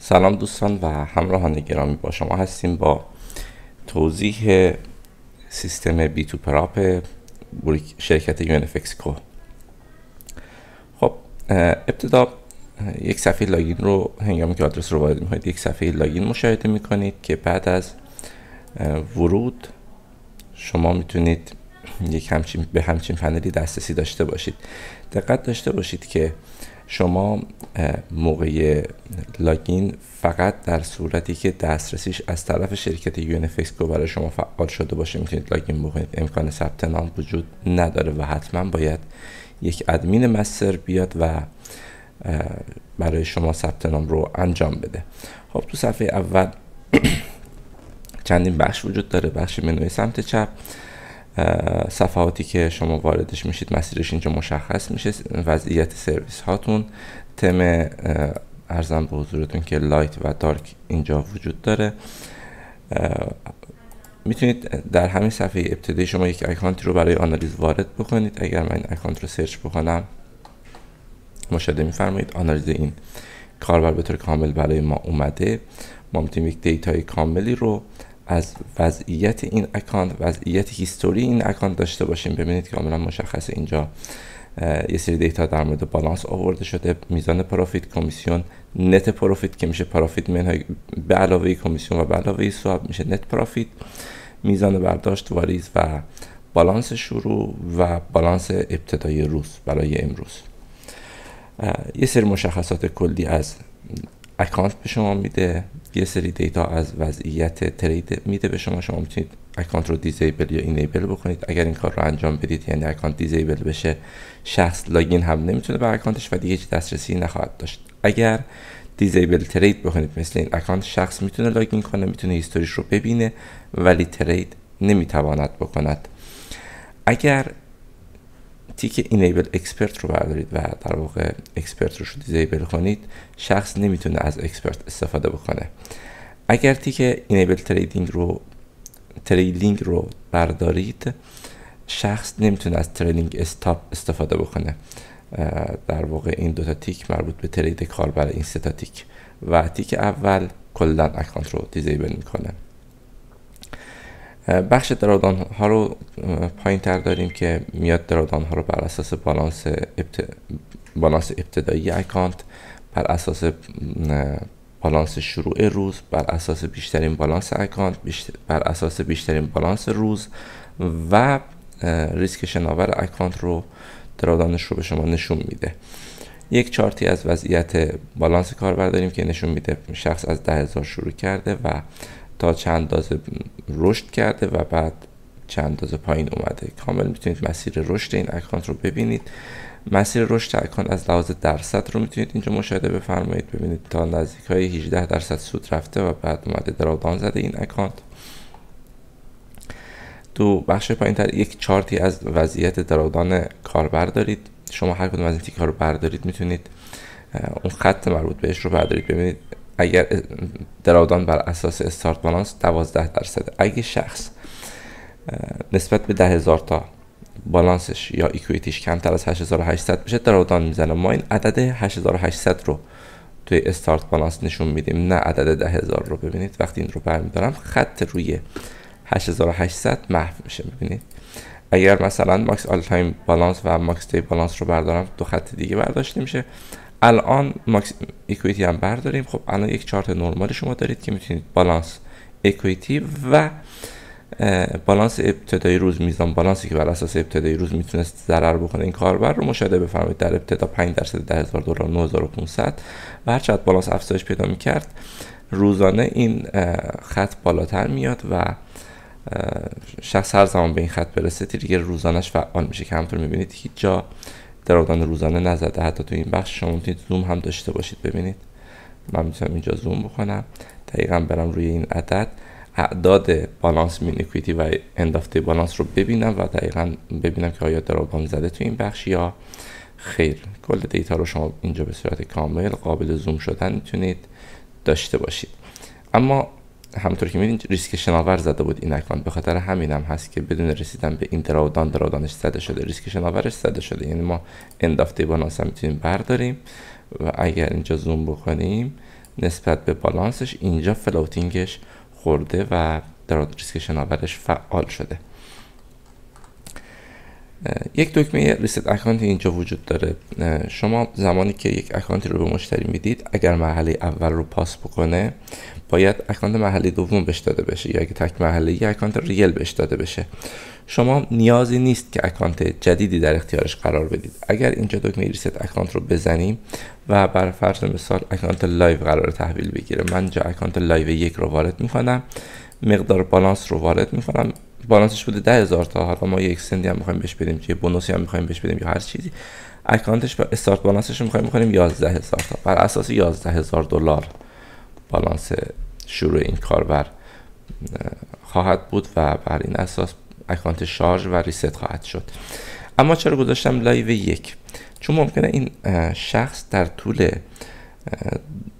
سلام دوستان و همراهان گرامی، با شما هستیم با توضیح سیستم بی تو پراپ شرکت یونفکسکو. خب ابتدا یک صفحه لاگین رو هنگامی که آدرس رو وارد می‌کنید یک صفحه لاگین مشاهده می‌کنید که بعد از ورود شما میتونید به همچین پنلی دسترسی داشته باشید. دقت داشته باشید که شما موقع لاگین فقط در صورتی که دسترسیش از طرف شرکت یونفکسکو برای شما فعال شده باشه میتونید لاگین بکنید. امکان ثبت نام وجود نداره و حتما باید یک ادمین مستر بیاد و برای شما ثبت نام رو انجام بده. خب تو صفحه اول چندین بخش وجود داره. بخش منوی سمت چپ، صفحاتی که شما واردش میشید مسیرش اینجا مشخص میشه، وضعیت سرویس هاتون، تم ارزم به حضورتون که لایت و دارک اینجا وجود داره. میتونید در همین صفحه ابتدایی شما یک اکانتی رو برای آنالیز وارد بکنید. اگر من این اکانت رو سرچ بکنم مشاهده میفرمایید آنالیز این کاربر به طور کامل برای ما اومده. ما میتونیم یک دیتای کاملی رو از وضعیت این اکانت، وضعیت هیستوری این اکانت داشته باشیم. ببینید کاملا مشخصه اینجا یه سری دیتا در مورد بالانس آورده شده، میزان پروفیت، کمیسیون، نت پروفیت که میشه پروفیت منهای به علاوه کمیسیون و به علاوه سواب میشه نت پروفیت، میزان برداشت واریز و بالانس شروع و بالانس ابتدایی روز برای امروز. یه سری مشخصات کلی از اکانت به شما میده، یه سری دیتا از وضعیت ترید میده به شما. شما میتونید اکانت رو دیزیبل یا اینیبل بکنید. اگر این کار رو انجام بدید، یعنی اکانت دیزیبل بشه، شخص لاگین هم نمیتونه به اکانتش و دیگه هیچ دسترسی نخواهد داشت. اگر دیزیبل ترید بکنید مثل این اکانت، شخص میتونه لاگین کنه، میتونه هیستوریش رو ببینه ولی ترید نمیتواند بکند. اگر تیک اینیبل اکسپرت رو بردارید و در واقع اکسپرت رو دیزیبل کنید، شخص نمیتونه از اکسپرت استفاده بکنه. اگر تیک اینیبل تریلینگ رو بردارید، شخص نمیتونه از تریلینگ استاپ استفاده بکنه. در واقع این دوتا تیک مربوط به ترید کاربر این سه تا تیک و تیک اول کلا اکانت رو دیزیبل میکنه. بخش درادان ها رو پایین تر داریم که میاد درادان ها رو بر اساس بالانس ابتدایی اکانت، بر اساس بالانس شروع روز، بر اساس بیشترین بالانس اکانت، بر اساس بیشترین بالانس روز و ریسک شناور اکانت رو درادانش رو به شما نشون میده. یک چارتی از وضعیت بالانس کاربر داریم که نشون میده شخص از 10,000 شروع کرده و تا چند اندازه رشد کرده و بعد چند اندازه پایین اومده. کامل میتونید مسیر رشد این اکانت رو ببینید. مسیر رشد اکانت از لحاظ درصد رو میتونید اینجا مشاهده بفرمایید. ببینید تا نزدیک های 18% سود رفته و بعد اومده درآمد زده این اکانت. تو بخش پایین تر یک چارتی از وضعیت درآمد کاربر دارید. شما هر کدوم از این تیک‌ها رو بردارید میتونید اون خط مربوط بهش رو بردارید. ببینید اگر درآمد بر اساس استارت بالانس 12%، اگه شخص نسبت به 10,000 تا بالانسش یا ایکویتیش کمتر از 8,800 بشه درآمد میزنه. ما این عدد 8,800 رو توی استارت بالانس نشون میدیم، نه عدد 10,000 رو. ببینید وقتی این رو برمیدارم خط روی 8,800 محو میشه. ببینید اگر مثلا ماکس آل تایم بالانس و ماکس دی بالانس رو بردارم، دو خط دیگه برداشته میشه. الان ماکس ایکویتی هم برداریم. خب الان یک چارت نرمال شما دارید که میتونید بالانس، ایکویتی و بالانس ابتدایی روز، میزان بالانسی که بر اساس ابتدایی روز میتونست ضرر بکنه این کاربر رو مشاهده بفرمایید. در ابتدا 5% 10,000 دلار 9,500 و هر چقدر بالانس افزایش پیدا میکرد روزانه این خط بالاتر میاد و شخص هر زمان به این خط برسه تریگر روزانش فعال میشه که همونطور میبینید هیچ جا درآمد روزانه نزده. حتی تو این بخش شما میتونید زوم هم داشته باشید. ببینید من میتونم اینجا زوم بکنم، دقیقا برم روی این عدد اعداد بالانس، مین ایکویتی و اند اف دی بالانس رو ببینم و دقیقا ببینم که آیا درآمد زده تو این بخش یا خیر. کل دیتا رو شما اینجا به صورت کامل قابل زوم شدن میتونید داشته باشید. اما همونطور که می‌بینید ریسک شناور زده بود این اکانت، به خاطر همین هم هست که بدون رسیدن به این درآمدش زده شده، ریسک شناورش زده شده. یعنی ما اند اف دی بالانس هم میتونیم برداریم و اگر اینجا زوم بکنیم نسبت به بالانسش اینجا فلوتینگش خورده و در ریسک شناورش فعال شده. یک دکمه ریست اکانت اینجا وجود داره. شما زمانی که یک اکانتی رو به مشتری میدید، اگر مرحله اول رو پاس بکنه باید اکانت مرحله دوم بهش داده بشه، یا اگه تک مرحله اکانت ریل بهش داده بشه. شما نیازی نیست که اکانت جدیدی در اختیارش قرار بدید. اگر اینجا دکمه ریست اکانت رو بزنیم و بر فرض مثال اکانت لایو قرار تحویل بگیره، من اینجا اکانت لایو 1 رو وارد میکنم، مقدار بالانس رو وارد میکنم، بالانسش بوده 10,000 تا، حالا ما یک اکستندی هم میخوایم بهش بدیم، یه بونوسی هم میخوایم بهش بدیم یا هر چیزی، اکانتش با استارت بالانسش رو میخوایم بکنیم 11,000 تا، بر اساس 11,000 دلار بالانس شروع این کاربر خواهد بود و بر این اساس اکانت شارژ و ریست خواهد شد. اما چرا گذاشتم لایو 1؟ چون ممکنه این شخص در طول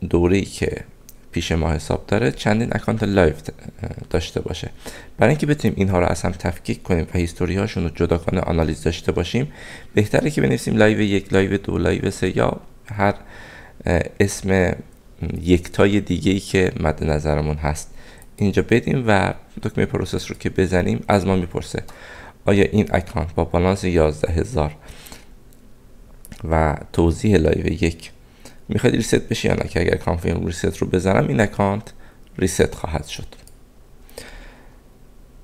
دوره‌ای که پیش ما حساب داره چندین اکانت لایو داشته باشه. برای اینکه بتونیم اینها رو از هم تفکیک کنیم و هیستوری هاشون رو جداگانه آنالیز داشته باشیم، بهتره که بنویسیم لایو 1، لایو 2، لایو 3 یا هر اسم یکتای دیگه‌ای که مد نظرمون هست اینجا بدیم و دکمه پروسس رو که بزنیم از ما میپرسه آیا این اکانت با بالانس 11,000 و توضیح لایو 1 میخواد ریست بشه یا نه، که اگر کانفرم ریست رو بزنم این اکانت ریست خواهد شد.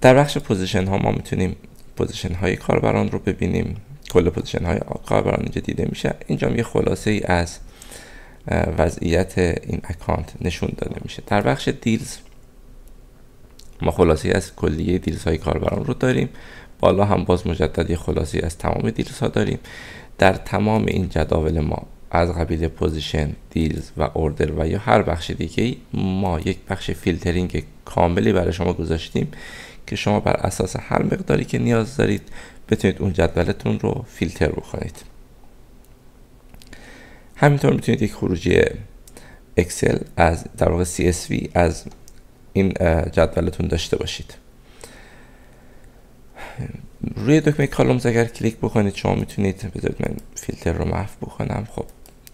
در بخش پوزیشن ها ما میتونیم پوزیشن های کاربران رو ببینیم. کل پوزیشن های کاربران اینجا دیده میشه. اینجا یه خلاصه ای از وضعیت این اکانت نشون داده میشه. در بخش دیلز ما خلاصه ای از کلیه دیلز های کاربران رو داریم. بالا هم باز مجدد یه خلاصه ای از تمام دیلز ها داریم. در تمام این جداول ما از قبیل پوزیشن، دیلز و اوردر و یا هر بخش دیگه ما یک بخش فیلترینگ کاملی برای شما گذاشتیم که شما بر اساس هر مقداری که نیاز دارید بتونید اون جدولتون رو فیلتر بکنید. همینطور میتونید یک خروجی اکسل از در واقع CSV از این جدولتون داشته باشید. روی دکمه کالومز اگر کلیک بکنید شما میتونید، بذارید من فیلتر رو محو بکنم. خب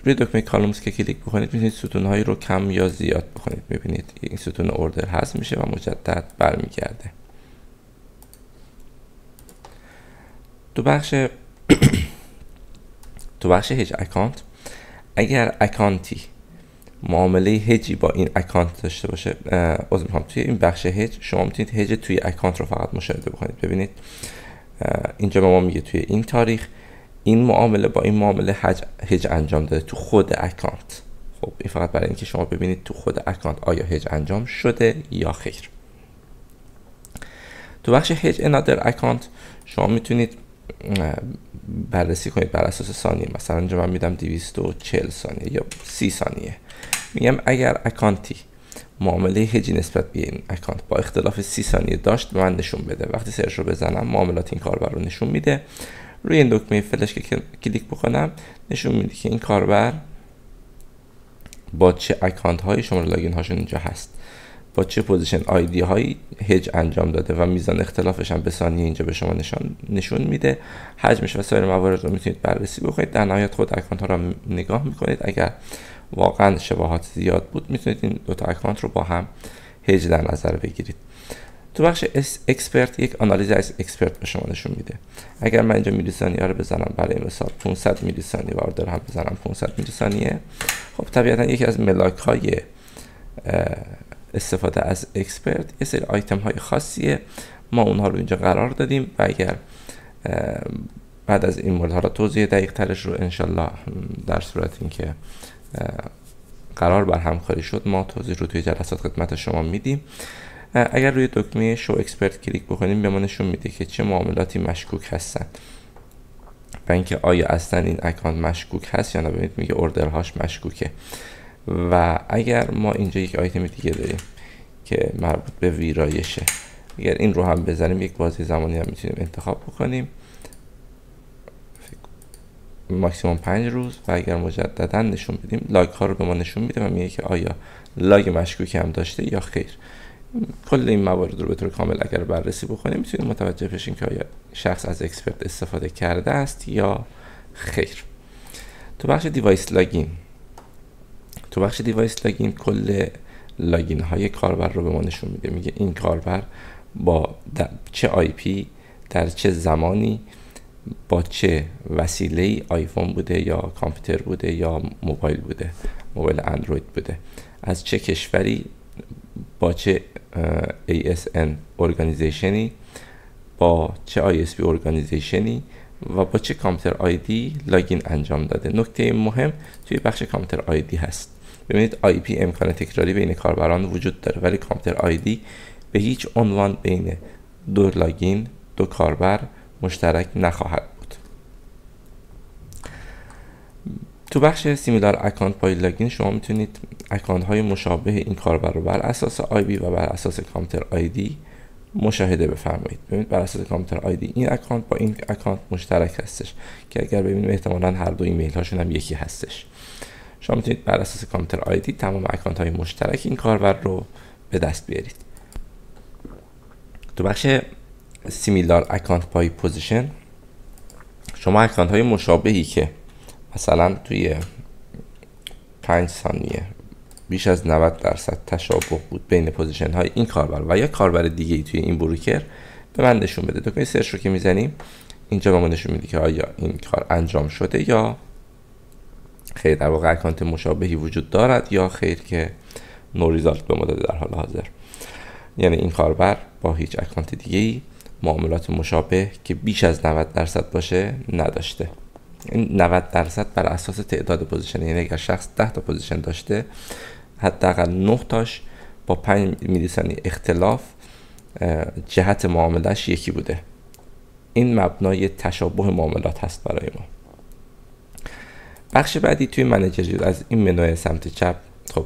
روی دکمه کالومز که کلیک بکنید میتونید ستون‌هایی رو کم یا زیاد بکنید. میبینید این ستون اوردر حذف میشه و مجدد برمیگرده. تو بخش هج اکانت، اگر اکانتی معامله هجی با این اکانت داشته باشه، توی این بخش هج شما میتونید هج توی اکانت رو فقط مشاهده بکنید. ببینید اینجا به ما میگه توی این تاریخ این معامله با این معامله هج انجام داده تو خود اکانت. خب این فقط برای اینکه شما ببینید تو خود اکانت آیا هج انجام شده یا خیر. تو بخش هج انادر اکانت شما میتونید بررسی کنید بر اساس ثانیه. مثلا اینجا من میدم 240 ثانیه یا 30 ثانیه. میگم اگر اکانتی معامله هجی نسبت به این اکانت با اختلاف 30 ثانیه داشت به من نشون بده. وقتی سرچ رو بزنم معاملات این کاربر رو نشون میده. روی این دکمه فلش که کلیک بکنم نشون میده که این کاربر با چه اکانت های شماره لاگین هاشون اینجا هست، با چه پوزیشن آیدی هایی هج انجام داده و میزان اختلافش هم به ثانیه اینجا به شما نشون میده. حجمش و سایر موارد رو میتونید بررسی بکنید. در نهایت خود اکانت ها رو نگاه میکنید. اگر واقعا شباهات زیاد بود میتونید این دو تا اکانت رو با هم هج در نظر بگیرید. تو بخش اکسپرت یک آنالیز از اکسپرت به شما نشون میده. اگر من اینجا میلی ثانیه رو بزنم برای مثال 500 میلی ثانیه و اوردر هم بزنم 500 میلی ثانیه، خب طبیعتا یکی از ملاک های استفاده از اکسپرت یه سری آیتم های خاصیه. ما اونها رو اینجا قرار دادیم و اگر بعد از این مورد ها رو توضیح دقیق ترش رو انشالله در صورت اینکه قرار بر همکاری شد ما توضیح رو توی جلسات خدمت شما میدیم. اگر روی دکمه شو اکسپرت کلیک بکنیم به ما نشون میده که چه معاملاتی مشکوک هستن و اینکه آیا اصلا این اکانت مشکوک هست یا نه. ببینید میگه اوردرهاش مشکوکه. و اگر ما اینجا یک آیتم دیگه داریم که مربوط به ویرایشه، اگر این رو هم بزنیم یک بازی زمانی هم میتونیم انتخاب بکنیم، ماکسیموم 5 روز. و اگر مجددا نشون بدیم لاگ ها رو به ما نشون میده و میگه که آیا لاگ مشکوکی هم داشته یا خیر. کل این موارد رو به طور کامل اگر بررسی بکنیم میتونیم متوجه بشیم که آیا شخص از اکسپرت استفاده کرده است یا خیر. تو بخش دیوایس لاگین تو بخش دیوایس لاگین کل لاگین های کاربر رو به ما نشون میده. میگه این کاربر با چه آی پی در چه زمانی با چه وسیله آیفون بوده یا کامپیوتر بوده یا موبایل بوده، موبایل اندروید بوده، از چه کشوری با چه ASN ارگانیزیشنی، با چه ISP ارگانیزیشنی و با چه کامپیوتر آیدی لاگین انجام داده. نکته مهم توی بخش کامپیوتر آیدی هست. ببینید آی پی امکان تکراری بین کاربران وجود داره، ولی کامپیوتر آیدی به هیچ عنوان بین دو لاگین، دو کاربر مشترک نخواهد بود. تو بخش سیمیلار اکانت پای لاگین شما میتونید اکانت های مشابه این کاربر رو بر اساس آی پی و بر اساس کامپیوتر آیدی مشاهده بفرمایید. ببینید بر اساس کامپیوتر آیدی این اکانت با این اکانت مشترک هستش که اگر ببینیم احتمالاً هر دو ایمیل هاشون هم یکی هستش. شما میتونید بر اساس کامپیوتر آیدی تمام اکانت های مشترک این کاربر رو به دست بیارید. تو بخش سیمیلار اکانت پای پوزیشن شما اکانت های مشابهی که مثلا توی 5 ثانیه بیش از 90% تشابه بود بین پوزیشن های این کاربر و یا کاربر دیگه ای توی این بروکر به من نشون بده. دکمه سرچ رو که میزنیم اینجا به ما نشون میده که آیا این کار انجام شده یا خیر، در واقع اکانت مشابهی وجود دارد یا خیر که نو ریزالت به ما داده در حال حاضر. یعنی این کاربر با هیچ اکانت دیگه ای معاملات مشابه که بیش از 90% باشه نداشته. این 90% بر اساس تعداد پوزیشن، یعنی اگر شخص 10 تا پوزیشن داشته حداقل 9 تاش با 5 میلی ثانیه اختلاف جهت معاملش یکی بوده. این مبنای تشابه معاملات هست برای ما. بخش بعدی توی منیجر از این منوی سمت چپ، خب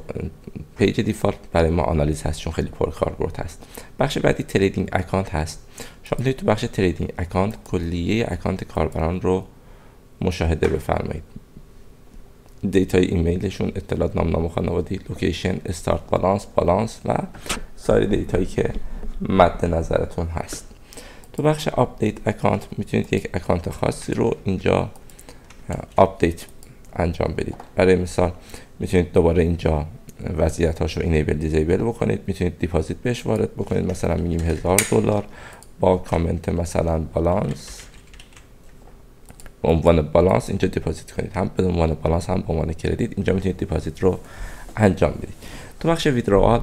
پیج دیفالت برای ما آنالیز هست چون خیلی پرکاربرد هست. بخش بعدی تریدینگ اکانت هست. شما میتونید تو بخش تریدینگ اکانت کلیه اکانت کاربران رو مشاهده بفرمایید. دیتای ایمیلشون، اطلاعات نام خانوادگی، لوکیشن، استارت بالانس و سایر دیتایی که مد نظرتون هست. تو بخش آپدیت اکانت میتونید یک اکانت خاصی رو اینجا آپدیت انجام بدید. برای مثال میتونید دوباره اینجا وضعیت هاشو اینیبل دیزیبل بکنید. میتونید دیپازیت بهش وارد بکنید، مثلا میگیم $1000 با کامنت مثلا بالانس، به عنوان بالانس اینجا دیپازیت کنید، هم به عنوان بالانس هم به عنوان کردیت اینجا میتونید دیپازیت رو انجام بدید. تو بخش ویدروال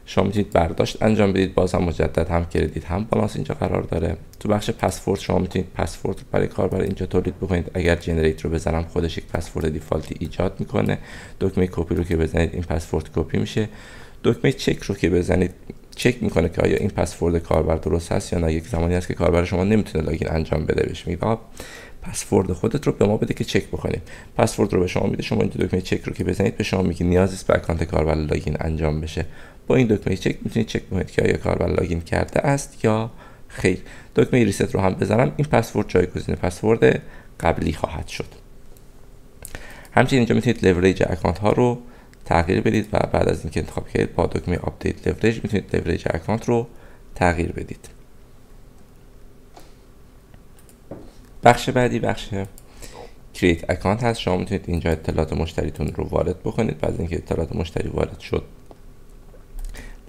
شما میتونید برداشت انجام بدید، باز هم مجدد هم کردیت هم بالانس اینجا قرار داره. تو بخش پسورد شما میتونید پسورد برای کاربر اینجا تولید بکنید. اگر جنریت رو بزنم خودش یک پسورد دیفالتی ایجاد میکنه. دکمه کپی رو که بزنید این پسورد کپی میشه. دکمه چک رو که بزنید چک میکنه که آیا این پسورد کاربر درست هست یا نه. یک زمانی هست که کاربر شما نمیتونه لاگین انجام بده، بهش میگه پسورد خودت رو به ما بده که چک بکنیم. پسورد رو به شما میده، شما این دکمه چک رو که بزنید به شما میگه نیاز است به اکانت کاربر لاگین انجام بشه. با این دکمه چک میتونید چک کنید که آیا کاربر لاگین کرده است یا خیر. دکمه ریست رو هم بزنم این پسورد جایگزین پسورد قبلی خواهد شد. همچنین اینجا میتونید لورج اکانت ها رو تغییر بدید و بعد از اینکه انتخاب کردید با دکمه آپدیت لورج میتونید لورج اکانت رو تغییر بدید. بخش بعدی بخش کریت اکانت هست. شما میتونید اینجا اطلاعات مشتریتون رو وارد بکنید. بعد اینکه اطلاعات مشتری وارد شد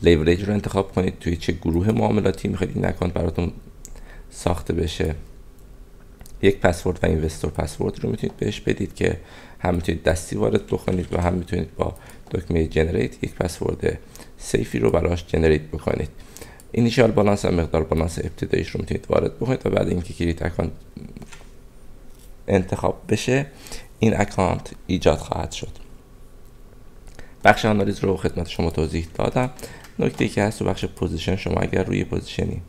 لیوریج رو انتخاب کنید، توی چه گروه معاملاتی میخواید این اکانت براتون ساخته بشه. یک پسورد و اینوستور پسورد رو میتونید بهش بدید که هم میتونید دستی وارد بکنید و هم میتونید با دکمه جنریت یک پسورد سیفی رو براش جنریت بکنید. اینیشیال بالانس و مقدار بالانس ابتداییش رو میتونید وارد بکنید و بعد اینکه کریت اکانت انتخاب بشه این اکانت ایجاد خواهد شد. بخش آنالیز رو خدمت شما توضیح دادم. نکته که هست تو بخش پوزیشن، شما اگر روی پوزیشنی،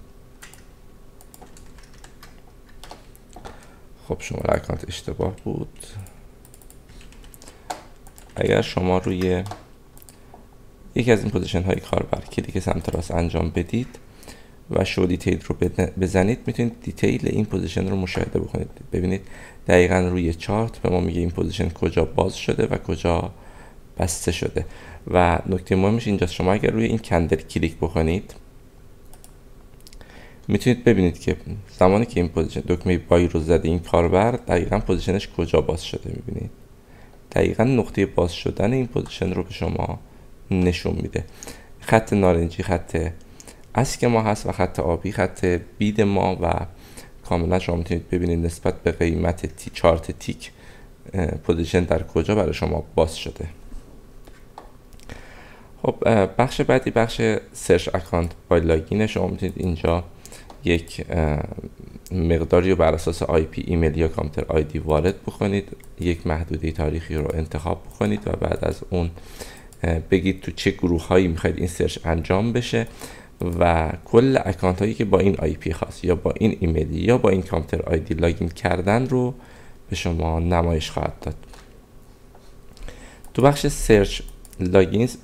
خب شماره اکانت اشتباه بود، اگر شما روی یکی از این پوزیشن های کاربر کلیک سمت راست انجام بدید و شو دیتیل رو بزنید میتونید دیتیل این پوزیشن رو مشاهده بکنید. ببینید دقیقا روی چارت به ما میگه این پوزیشن کجا باز شده و کجا بسته شده. و نکته مهمش اینجاست، شما اگر روی این کندل کلیک بکنید میتونید ببینید که زمانی که این پوزیشن دکمه بای رو زده این کاربر دقیقا پوزیشنش کجا باز شده. میبینید دقیقا نقطه باز شدن این پوزیشن رو به شما نشون میده. خط نارنجی خط اسک ما هست و خط آبی خط بید ما و کاملا شما میتونید ببینید نسبت به قیمت چارت تیک پوزیشن در کجا برای شما باز شده. خب بخش بعدی بخش سرچ اکانت با لاگین. شما میتونید اینجا یک مقداری رو بر اساس آی پی ایمیل یا کامپیوتر آیدی وارد بکنید، یک محدوده تاریخی رو انتخاب بکنید و بعد از اون بگید تو چه گروه هایی میخواید این سرچ انجام بشه و کل اکانت هایی که با این آی پی خاص یا با این ایمیل یا با این کامپیوتر آیدی لاگین کردن رو به شما نمایش خواهد داد. تو بخش سرچ لاگینز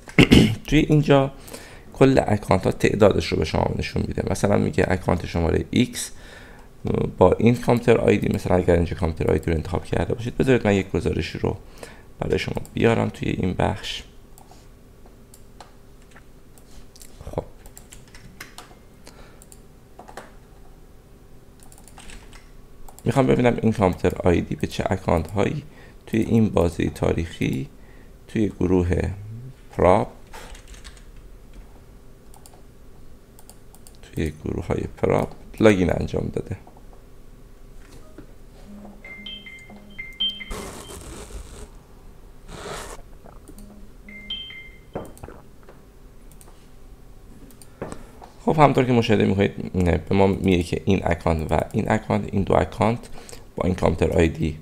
توی اینجا کل اکانت ها تعدادش رو به شما نشون میده. مثلا میگه اکانت شماره X با این کامپیوتر آیدی، مثلا اگر اینجا کامپیوتر آیدی رو انتخاب کرده باشید، بذارید من یک گزارشی رو برای شما بیارم توی این بخش. خب میخوام ببینم این کامپیوتر آیدی به چه اکانت هایی توی این بازه تاریخی توی گروه پراپ، توی گروه های پراپ لاگین انجام داده. خب همطور که مشاهده میکنید به ما میگه که این اکانت و این اکانت، این دو اکانت با این کامپیوتر آیدی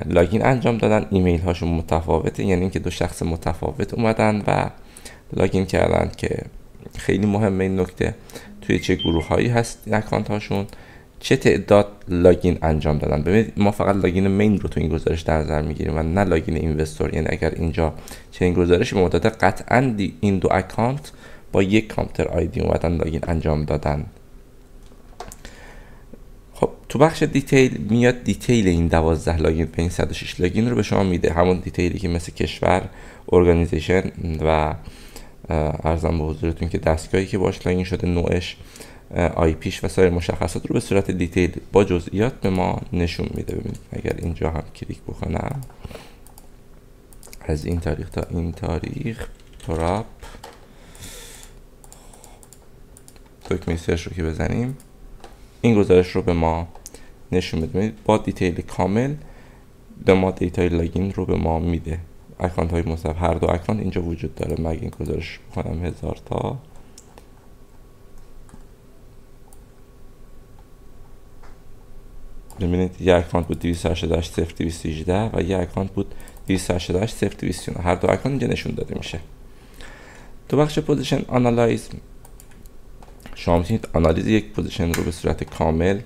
لاگین انجام دادن. ایمیل هاشون متفاوته، یعنی اینکه دو شخص متفاوت اومدن و لاگین کردن که خیلی مهمه این نکته. توی چه گروه هایی هست این اکانت هاشون، چه تعداد لاگین انجام دادن. ببینید ما فقط لاگین مین رو تو این گزارش در نظر میگیریم و نه لاگین اینوستور. یعنی اگر اینجا چنین گزارشی به ما داده، قطعا این دو اکانت با یک کامپیوتر آیدی اومدن لاگین انجام دادن. خب تو بخش دیتیل میاد دیتیل این 12 لاگین به این 106 لاگین رو به شما میده، همون دیتیلی که مثل کشور، ارگانیزیشن و ارزم به حضورتون که دستگاهی که باش لاگین شده، نوعش، آی پیش و سایر مشخصات رو به صورت دیتیل با جزئیات به ما نشون میده. ببینید اگر اینجا هم کلیک بکنم، از این تاریخ تا این تاریخ پراپ دکمه سرچ رو که بزنیم، این گزارش رو به ما نشون میده. با دیتیل کامل به ما دیتای لاگین رو به ما میده. اکانت های مختلف، هر دو اکانت اینجا وجود داره. من این گزارش بکنم 1000 تا، ببینید یه اکانت بود 288 0218 و یه اکانت بود 288 0229. هر دو اکانت اینجا نشون داده میشه. تو بخش پوزیشن آنالایز شما میتونید آنالیز یک پوزیشن رو به صورت کامل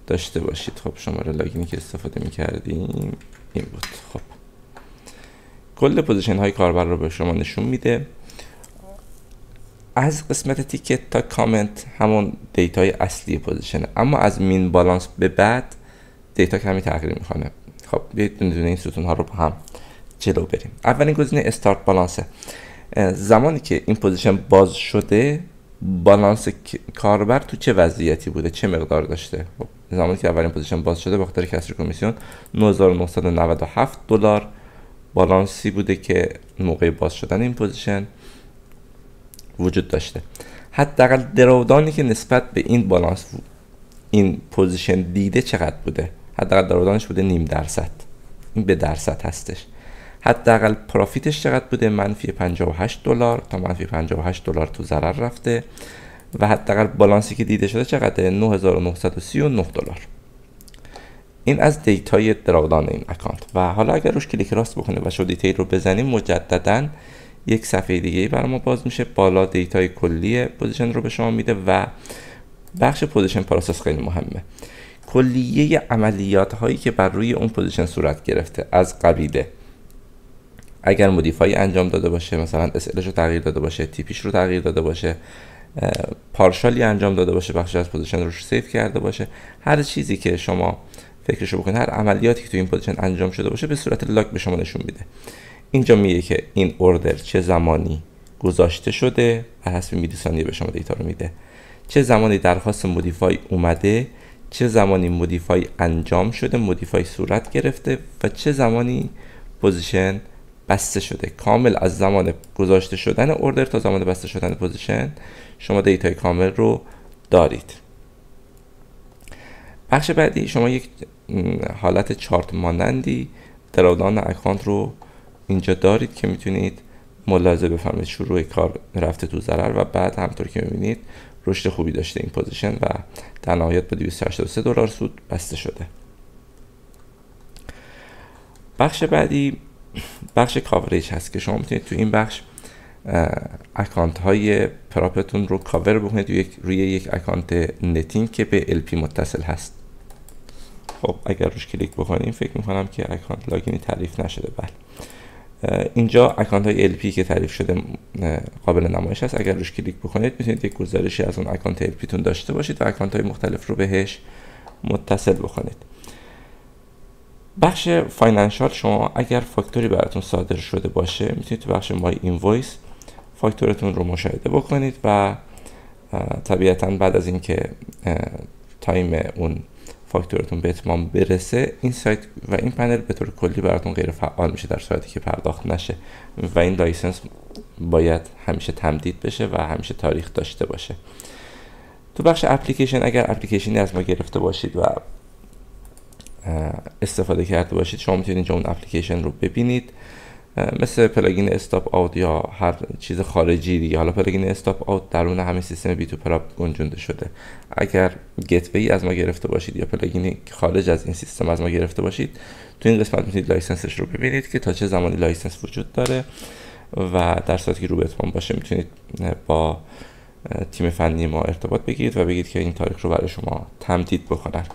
داشته باشید. خب شماره لاگینی که استفاده میکردیم این بود. خب کل پوزیشن های کاربر رو به شما نشون میده، از قسمت تیکت تا کامنت همون دیتای اصلی پوزیشنه، اما از مین بالانس به بعد دیتا کمی تغییر میکنه. خب بیایید دونه این ستون ها رو با هم جلو بریم. اولین گزینه استارت بالانسه. زمانی که این پوزیشن باز شده، بالانس کاربر تو چه وضعیتی بوده، چه مقدار داشته. خب زمانی که اولین پوزیشن باز شده، به خاطر کسر کمیسیون 9997 دلار بالانسی بوده که موقع باز شدن این پوزیشن وجود داشته. حداقل دراودانی که نسبت به این بالانس این پوزیشن دیده چقدر بوده؟ حداقل دراودانش بوده 0.5%. این به درصد هستش. حداقل پروفیتش چقدر بوده؟ منفی 58 دلار تا منفی 58 دلار تو ضرر رفته و حداقل بالانسی که دیده شده چقدره؟ 9939 دلار. این از دیتای دراودان این اکانت. و حالا اگر روش کلیک راست بکنیم و شو دیتیل رو بزنیم، مجددا یک صفحه دیگه برای ما باز میشه. بالا دیتای کلی پوزیشن رو به شما میده و بخش پوزیشن پروسس خیلی مهمه. کلیه عملیات هایی که بر روی اون پوزیشن صورت گرفته، از قبیله اگر مودیفای انجام داده باشه، مثلا SLش رو تغییر داده باشه، تیپیش رو تغییر داده باشه، پارشالی انجام داده باشه، بخشی از پوزیشن رو سیف کرده باشه، هر چیزی که شما فکرشو بکنید، هر عملیاتی که تو این پوزیشن انجام شده باشه، به صورت لاگ به شما نشون میده. اینجا میگه که این اوردر چه زمانی گذاشته شده و حسب میلی ثانیه به شما دیتا رو میده. چه زمانی درخواست مودیفای اومده، چه زمانی مودیفای انجام شده، مودیفای صورت گرفته و چه زمانی پوزیشن بسته شده. کامل از زمان گذاشته شدن اوردر تا زمان بسته شدن پوزیشن شما دیتای کامل رو دارید. بخش بعدی شما یک حالت چارت مانندی دراودان اکانت رو اینجا دارید که میتونید ملاحظه بفرمایید شروع کار رفته تو ضرر و بعد همطور که میبینید رشد خوبی داشته این پوزیشن و در نهایت با $283 سود بسته شده. بخش بعدی بخش کاوریج هست که شما میتونید تو این بخش اکانت های پراپتون رو کاور بکنید روی یک اکانت نتینگ که به LP متصل هست. خب اگر روش کلیک بکنیم فکر میکنم که اکانت لاگینی تعریف نشده. بله اینجا اکانت های LP که تعریف شده قابل نمایش هست. اگر روش کلیک بکنید میتونید یک گزارشی از اون اکانت LP تون داشته باشید و اکانت های مختلف رو بهش متصل بکنید. بخش فاینانشال شما اگر فاکتوری براتون صادر شده باشه میتونید تو بخش مای اینوایس فاکتورتون رو مشاهده بکنید و طبیعتاً بعد از اینکه تایم اون فاکتورتون به اتمام برسه این سایت و این پنل به طور کلی براتون غیر فعال میشه در صورتی که پرداخت نشه و این لایسنس باید همیشه تمدید بشه و همیشه تاریخ داشته باشه. تو بخش اپلیکیشن اگر اپلیکیشنی از ما گرفته باشید و استفاده کرده باشید شما میتونید اینجا اون اپلیکیشن رو ببینید، مثل پلاگین استاپ آوت یا هر چیز خارجی دیگه. حالا پلاگین استاپ آوت درون همین سیستم بی تو پراپ گنجونده شده. اگر گتوی از ما گرفته باشید یا پلاگینی خارج از این سیستم از ما گرفته باشید تو این قسمت میتونید لایسنسش رو ببینید که تا چه زمانی لایسنس وجود داره و در صورتی که رو به اتمام باشه میتونید با تیم فنی ما ارتباط بگیرید و بگید که این تاریخ رو برای شما تمدید بکنند.